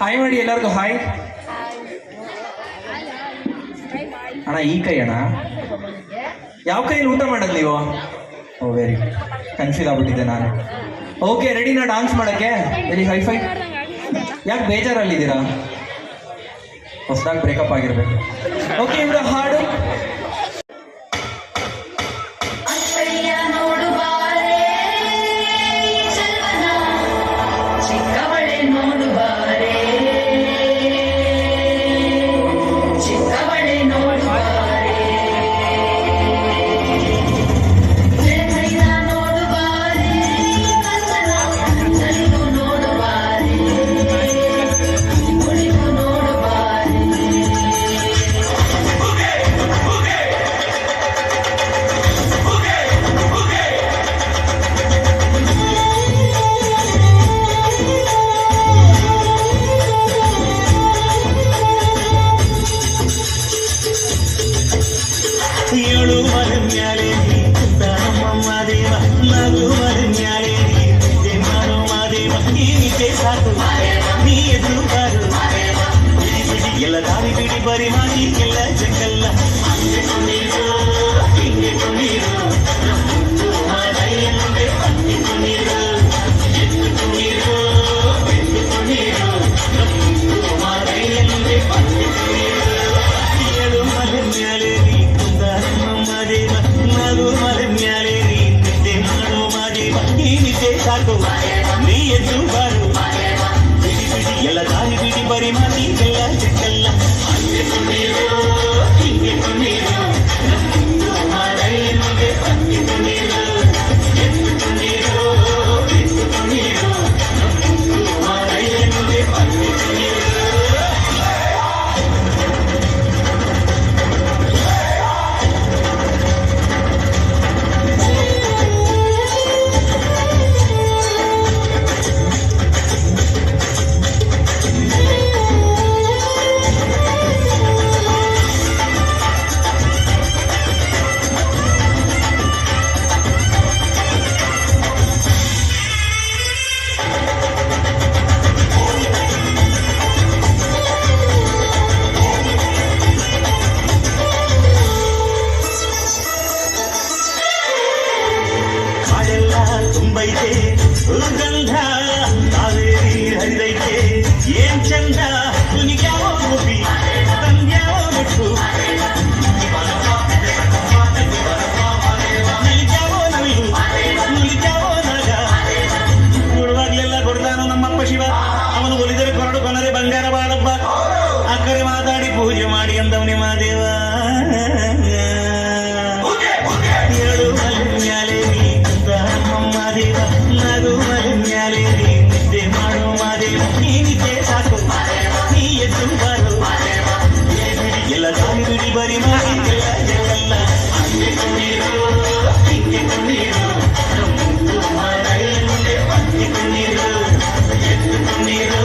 Hi ಮಾಡಿ ಎಲ್ಲರಿಗೂ hi ಅಣ್ಣ. ಈ ಕೈ ಅಣ್ಣ, ಯಾವ ಕೈಯಲ್ಲಿ ಊಟ ಮಾಡೋದು ನೀವು? ಓ ವೆರಿ ಕನ್ಫ್ಯೂಸ್ ಆಗ್ಬಿಟ್ಟಿದ್ದೆ ನಾನು. ಓಕೆ ರೆಡಿನಾ ಡಾನ್ಸ್ ಮಾಡೋಕ್ಕೆ? ಎಲ್ಲಿ ಹೈಫೈ? ಯಾಕೆ ಬೇಜಾರಲ್ಲಿದ್ದೀರಾ? ಹೊಸದಾಗಿ ಬ್ರೇಕಪ್ ಆಗಿರ್ಬೇಕು. ಓಕೆ ಇವರ ಹಾಡು ಎಲ್ಲ ದಾರಿ ಬಿಡಿ ಬರಿ ಮಾಡಿ ಎಲ್ಲ ಜಂಗಲ್ಲ ಏಳು ಮಲೆ ಮ್ಯಾಲೆ ನೀ ಮಾದೇವ, ನಾಗು ಮಲೆ ಮ್ಯಾಲೆ ನೀ ನಿದ್ದೆ ಮಾಡೋ ಮಾದೇವ, ಈ ನಿದ್ದೆ ಸಾಕು ನೀ ಎದ್ದು ಬಾರು. ಎಲ್ಲ ದಾರಿ ಬಿಡಿ ಬರಿ ಮಾಡಿ ಎಲ್ಲ ಜಂಗಲ್ಲ ಹಿಂಗೆ ಕುಣೀರು ಮಾರಯ್ಯನಿಗೆ ಪಂಗಿ ಕುಣೀರು ಎದ್ದು ಕುಣೀರು ಮಾರಯ್ಯನಿಗೆ ಪಂಗಿ ಕುಣೀರು. ತುಂಬೈತೆ ಗಂಧ ಕಾವೇರಿ ಹರಿದೈತೆ ಏನ್ ಚಂದ ತುನಿಗ್ಯಾವ ಗೋಪಿ ತಂದ್ಯಾವ ಬಿಟ್ಟು ನಲಿಗ್ಯಾವೋ ನವಿಲು ನುಲಿಗ್ಯಾವೋ ನಾಗ ಕೊಡುವಾಗ್ಲೆಲ್ಲ ಕೊಡ್ತಾನು ನಮ್ಮಪ್ಪ ಶಿವ. ಅವನು ಒಲಿದರೆ ಕೊರಡು ಕೊನರೆ ಬಂಗಾರ ಬಾಳಪ್ಪ, ಅಕ್ಕರೆ ಮಾತಾಡಿ ಪೂಜೆ ಮಾಡಿ ಅಂದವನೇ ಮಾದೇವ. ಏಳು ಮಲೆ ಮ್ಯಾಲೆ ನೀ ಮಾದೇವ, ನಗು ಮಲೆ ಮ್ಯಾಲೆ ನೀ ನಿದ್ದೆ ಮಾಡೋ ಮಾದೇವ, ನೀ ನಿದ್ದೆ ಸಾಕು ನೀ ಎದ್ದು ಬಾರು. ಎಲ್ಲ ದಾರಿ ಬಿಡಿ ಬರಿ ಮಾಡಿ ಎಲ್ಲ ಜಗಲ್ಲ ಹಿಂಗೆ ಕುಣೀರು ಮಾರಯ್ಯನಿಗೆ ಪಂಗಿ ಕುಣೀರು ಎದ್ದು ಕುಣೀರು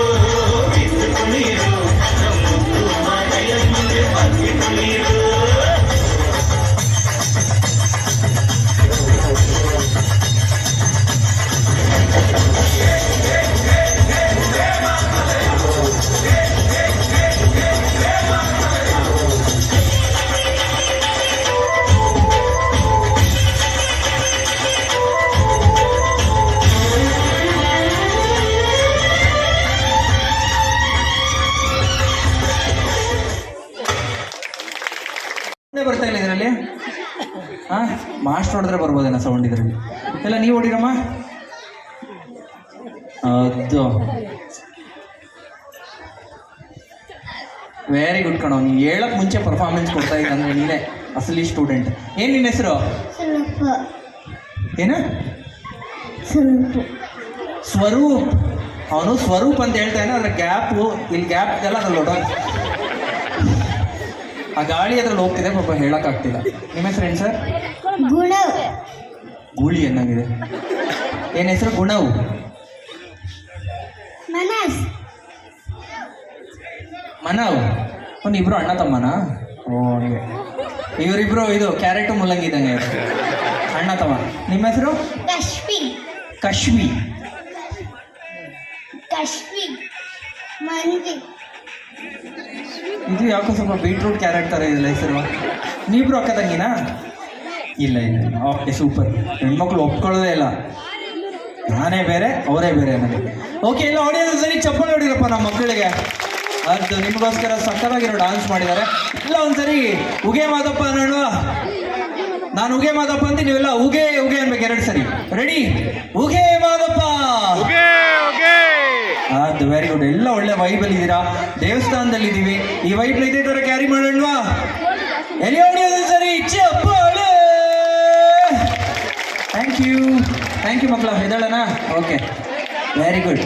ಮಾರಯ್ಯನಿಗೆ ಪಂಗಿ ಕುಣೀರು. ಬರ್ತಾ ಇಲ್ಲ ಇದರಲ್ಲಿ? ಹಾಂ ಮಾಸ್ಟರ್ ಹೊಡೆದ್ರೆ ಬರ್ಬೋದೇನೋ ಸೌಂಡ್ ಇದರಲ್ಲಿ ಎಲ್ಲ. ನೀವು ಹೊಡಿರಮ್ಮ. ಅದು ವೆರಿ ಗುಡ್ ಕಣೋ. ನೀನು ಹೇಳಕ್ಕೆ ಮುಂಚೆ ಪರ್ಫಾರ್ಮೆನ್ಸ್ ಕೊಡ್ತಾ ಇದ್ದ ಅಂದರೆ ನೀನೇ ಅಸಲಿ ಸ್ಟೂಡೆಂಟ್. ಏನು ನಿನ್ನ ಹೆಸರು? ಏನು? ಸ್ವರೂಪ್. ಅವನು ಸ್ವರೂಪ್ ಅಂತ ಹೇಳ್ತಾನೆ, ಅದ್ರ ಗ್ಯಾಪು ಇಲ್ಲಿ ಗ್ಯಾಪ್ ಇದೆಲ್ಲ ಅದ್ರಲ್ಲಿ ಹೊಡ ಆ ಗಾಳಿ ಅದ್ರಲ್ಲಿ ಹೋಗ್ತಿದೆ, ಪಾಪ ಹೇಳೋಕ್ಕಾಗ್ತಿಲ್ಲ. ನಿಮ್ಮ ಹೆಸರು ಏನು ಸರ್? ಗುಣವ್. ಗೂಳಿ ಅನ್ನಂಗಿದೆ. ಏನು ಹೆಸರು? ಗುಣವ್. ಮನಸ್. ಮನವ್. ಇಬ್ರು ಅಣ್ಣ ತಮ್ಮನ? ಓ ಹಂಗೆ. ಇವರಿಬ್ರು ಇದು ಕ್ಯಾರೆಟು ಮುಲ್ಲಂಗಿ ಇದ್ದಂಗೆ ಅಣ್ಣ ತಮ್ಮ. ನಿಮ್ಮ ಹೆಸರು? ಕಶ್ವಿ. ಕಶ್ವಿ. ಕಶ್ವಿ. ಮಂಜಿ. ಇದು ಯಾಕೋ ಸ್ವಲ್ಪ ಬೀಟ್ರೂಟ್ ಕ್ಯಾರೆಟ್ ಥರ ಇದೆಲ್ಲ ಹೆಸರು. ನೀವಿಬ್ರು ಅಕ್ಕ ತಂಗಿನಾ? ಇಲ್ಲ ಇಲ್ಲ ಇಲ್ಲ. Okay super. ಹೆಣ್ಮಕ್ಳು ಒಪ್ಕೊಳ್ಳೋದೇ ಇಲ್ಲ, ನಾನೇ ಬೇರೆ ಅವರೇ ಬೇರೆ ನನಗೆ. ಓಕೆ, ಎಲ್ಲ ಹೊಡೆಯೋದು ಸರಿ, ಚಪ್ಪಲಿ ಹೊಡಿರಪ್ಪ ನಮ್ಮ ಮಕ್ಕಳಿಗೆ. ಅದು ನಿಮಗೋಸ್ಕರ ಸಕ್ಕತ್ತಾಗಿರೋ ಡಾನ್ಸ್ ಮಾಡಿದ್ದಾರೆ. ಇಲ್ಲ ಒಂದ್ಸರಿ ಉಗೆ ಮಾದಪ್ಪ ಅನ್ನೋಣ. ನಾನು ಉಗೆ ಮಾದಪ್ಪ ಅಂತ, ನೀವೆಲ್ಲ ಉಗೆ ಉಗೆ ಅನ್ಬೇಕು 2 ಸರಿ. ರೆಡಿ? ಉಗೆ ಮಾದಪ್ಪ. ಅದು ವೆರಿ ಗುಡ್. ಎಲ್ಲ ಒಳ್ಳೆ ವೈಬಲ್ಲಿ ಇದ್ದೀರಾ, ದೇವಸ್ಥಾನದಲ್ಲಿ ಇದ್ದೀವಿ. ಈ ವೈಬ್ ಇದೇ ಥರ ಕ್ಯಾರಿ ಮಾಡೋಣವಾ? ಎಲ್ಲಿ ಹೊಡೆಯೋದು ಸರಿ, ಚಪ್ಪಾಳೆ. ಥ್ಯಾಂಕ್ ಯು ಮಕ್ಕಳ. ಎದ್ದೇಳೋಣ? Okay, very good.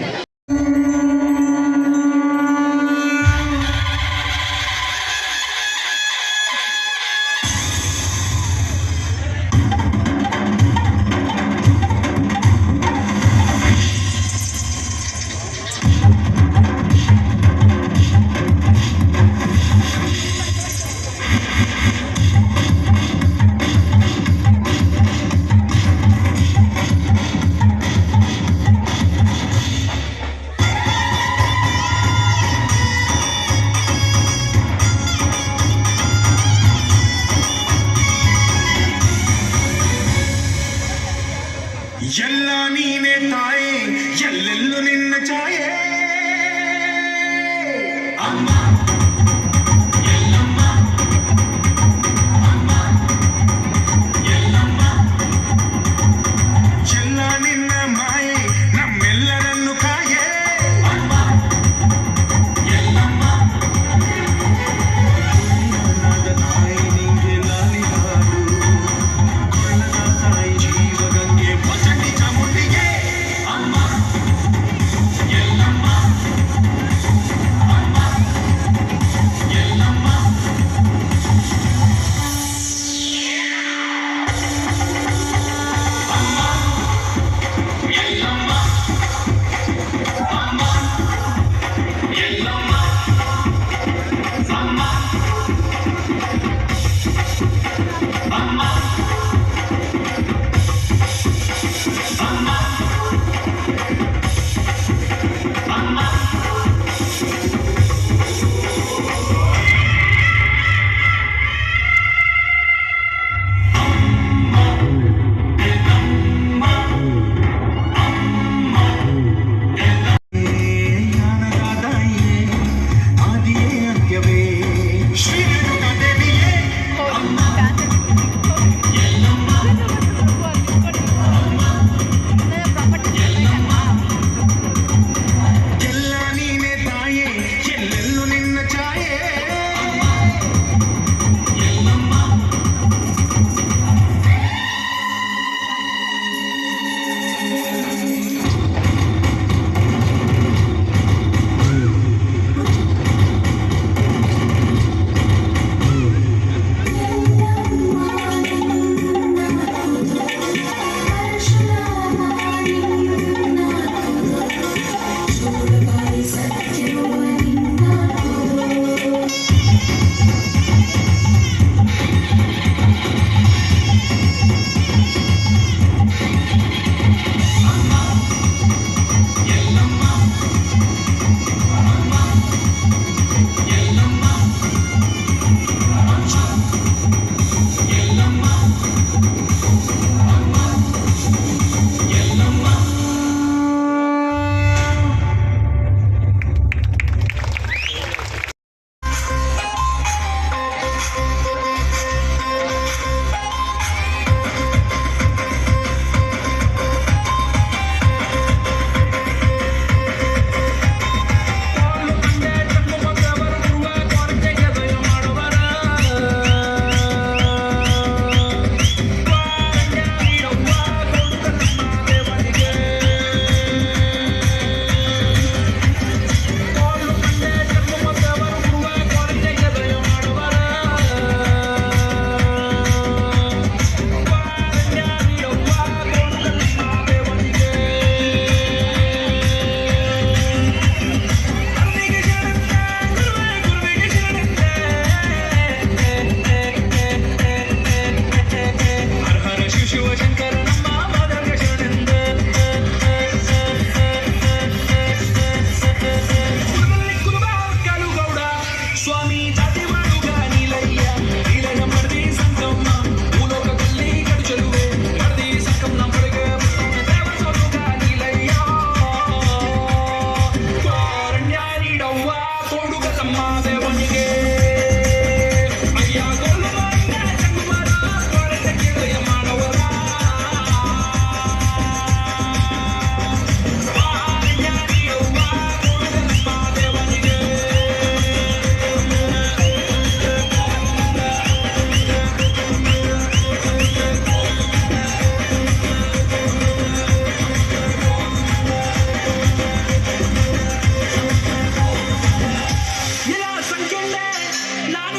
ಎಲ್ಲ ನೀನೆ ತಾಯೇ, ಎಲ್ಲೆಲ್ಲೂ ನಿನ್ನ ಛಾಯೆ. ಅಮ್ಮ ಎಲ್ಲಮ್ಮ, ಅಮ್ಮ ಎಲ್ಲಮ್ಮ, ಎಲ್ಲ ನಿನ್ನ ಮಾಯೆ, ನಮ್ಮೆಲ್ಲರನ್ನು ಕಾಯೆ. ಅಮ್ಮ ಎಲ್ಲಮ್ಮ, ತಾಯಿ ನಿಂಗೆ ಲಾಲಿ ಹಾಡು, ಕೊಳ್ಳದ ತಾಯಿ ಜೀವಗಂಗೆ ಪಚಂಡಿ ಚಾಮುಂಡಿಗೆ. ಅಮ್ಮ ಎಲ್ಲಮ್ಮ, ಅಮ್ಮ ಎಲ್ಲಮ್ಮ, ಅಮ್ಮ ಎಲ್ಲಮ್ಮ, ಅಮ್ಮ ಎಲ್ಲಮ್ಮ, ಅಮ್ಮ ಅಮ್ಮ, ಅಮ್ಮ ಜ್ಞಾನದ ತಾಯಿಯೇ, ಆದಿಯೇ ಅಂತ್ಯವೇ, ಶ್ರೀ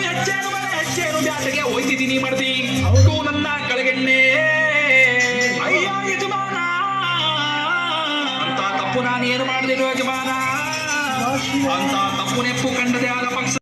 ಹೆಚ್ಚೇನು ಬ್ಯಾಟಗೆ ಹೋಯ್ತಿದ್ದೀನಿ ಮಾಡ್ತಿ ಹೌದು ನನ್ನ ಕಳಗೆಣ್ಣೆ ಅಯ್ಯ ಯಜಮಾನ ಅಂತ ತಪ್ಪು ನಾನೇನು ಮಾಡಿದೆನು ಯಜಮಾನ ಅಂತ ತಪ್ಪು ನೆಪ್ಪು ಕಂಡದೆ ಆದ ಪಕ್ಷ